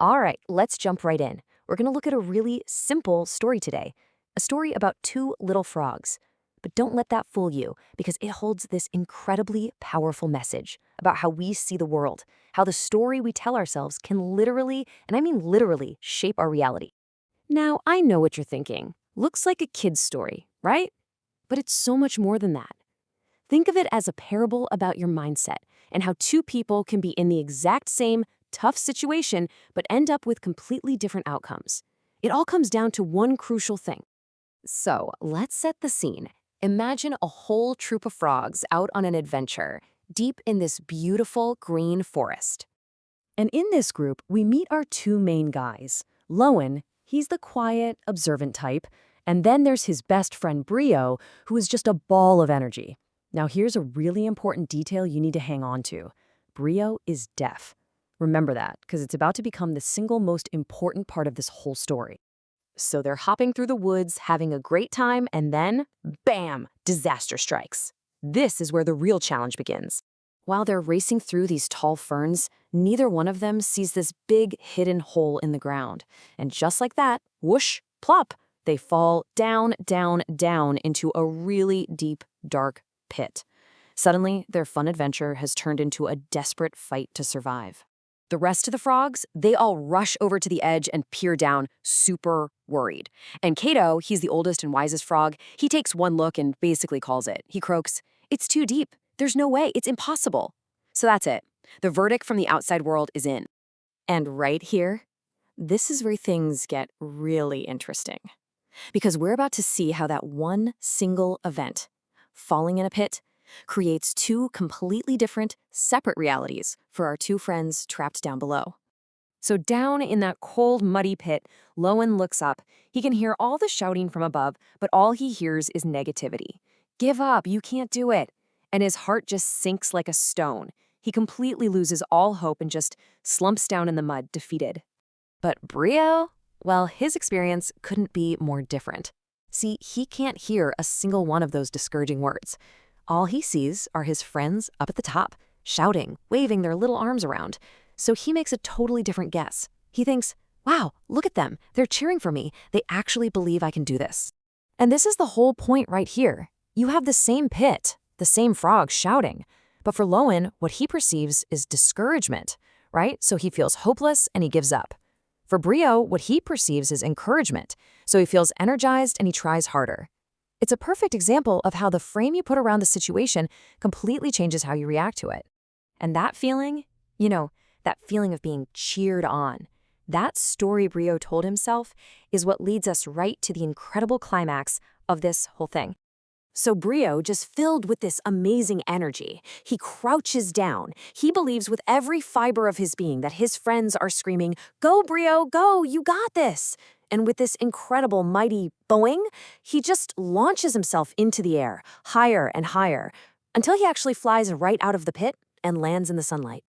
All right, let's jump right in. We're going to look at a really simple story today, a story about two little frogs. But don't let that fool you, because it holds this incredibly powerful message about how we see the world, how the story we tell ourselves can literally, and I mean literally, shape our reality. Now, I know what you're thinking. Looks like a kid's story, right? But it's so much more than that. Think of it as a parable about your mindset and how two people can be in the exact same tough situation but end up with completely different outcomes. It all comes down to one crucial thing. So, let's set the scene. Imagine a whole troop of frogs out on an adventure, deep in this beautiful green forest. And in this group, we meet our two main guys. Lowen, he's the quiet, observant type, and then there's his best friend Brio, who is just a ball of energy. Now here's a really important detail you need to hang on to. Brio is deaf. Remember that, because it's about to become the single most important part of this whole story. So they're hopping through the woods, having a great time, and then, bam, disaster strikes. This is where the real challenge begins. While they're racing through these tall ferns, neither one of them sees this big hidden hole in the ground. And just like that, whoosh, plop, they fall down, down, down into a really deep, dark pit. Suddenly, their fun adventure has turned into a desperate fight to survive. The rest of the frogs, they all rush over to the edge and peer down, super worried. And Kato, he's the oldest and wisest frog, he takes one look and basically calls it. He croaks, "It's too deep. There's no way. It's impossible." So that's it. The verdict from the outside world is in. And right here, this is where things get really interesting. Because we're about to see how that one single event, falling in a pit, creates two completely different, separate realities for our two friends trapped down below. So down in that cold, muddy pit, Lowen looks up. He can hear all the shouting from above, but all he hears is negativity. "Give up, you can't do it." And his heart just sinks like a stone. He completely loses all hope and just slumps down in the mud, defeated. But Brio, well, his experience couldn't be more different. See, he can't hear a single one of those discouraging words. All he sees are his friends up at the top, shouting, waving their little arms around. So he makes a totally different guess. He thinks, wow, look at them. They're cheering for me. They actually believe I can do this. And this is the whole point right here. You have the same pit, the same frogs shouting. But for Lowen, what he perceives is discouragement, right? So he feels hopeless and he gives up. For Brio, what he perceives is encouragement. So he feels energized and he tries harder. It's a perfect example of how the frame you put around the situation completely changes how you react to it. And that feeling, that feeling of being cheered on, that story Brio told himself is what leads us right to the incredible climax of this whole thing. So Brio, just filled with this amazing energy, he crouches down. He believes with every fiber of his being that his friends are screaming, "Go, Brio, go, you got this." And with this incredible, mighty boing, he just launches himself into the air, higher and higher, until he actually flies right out of the pit and lands in the sunlight.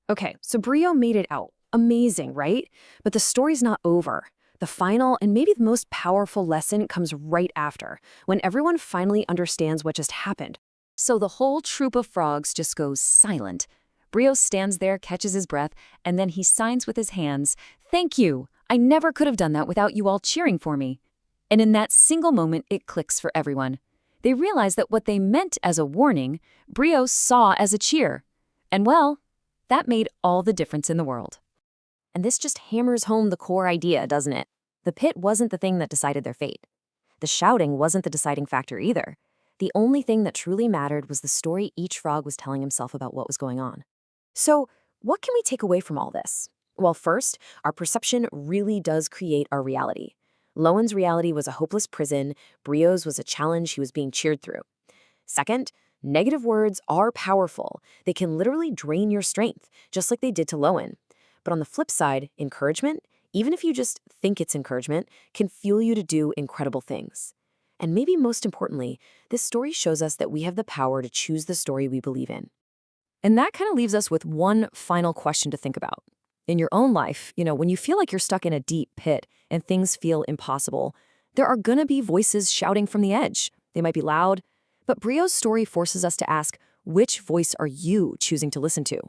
Okay, so Brio made it out. Amazing, right? But the story's not over. The final and maybe the most powerful lesson comes right after, when everyone finally understands what just happened. So the whole troop of frogs just goes silent. Brio stands there, catches his breath, and then he signs with his hands, "Thank you. I never could have done that without you all cheering for me." And in that single moment, it clicks for everyone. They realize that what they meant as a warning, Brio saw as a cheer. And well, that made all the difference in the world. And this just hammers home the core idea, doesn't it? The pit wasn't the thing that decided their fate. The shouting wasn't the deciding factor either. The only thing that truly mattered was the story each frog was telling himself about what was going on. So, what can we take away from all this? Well, first, our perception really does create our reality. Lowen's reality was a hopeless prison. Brio's was a challenge he was being cheered through. Second, negative words are powerful. They can literally drain your strength, just like they did to Lowen. But on the flip side, encouragement, even if you just think it's encouragement, can fuel you to do incredible things. And maybe most importantly, this story shows us that we have the power to choose the story we believe in. And that kind of leaves us with one final question to think about. In your own life, when you feel like you're stuck in a deep pit and things feel impossible, there are gonna be voices shouting from the edge. They might be loud, but Brio's story forces us to ask, which voice are you choosing to listen to?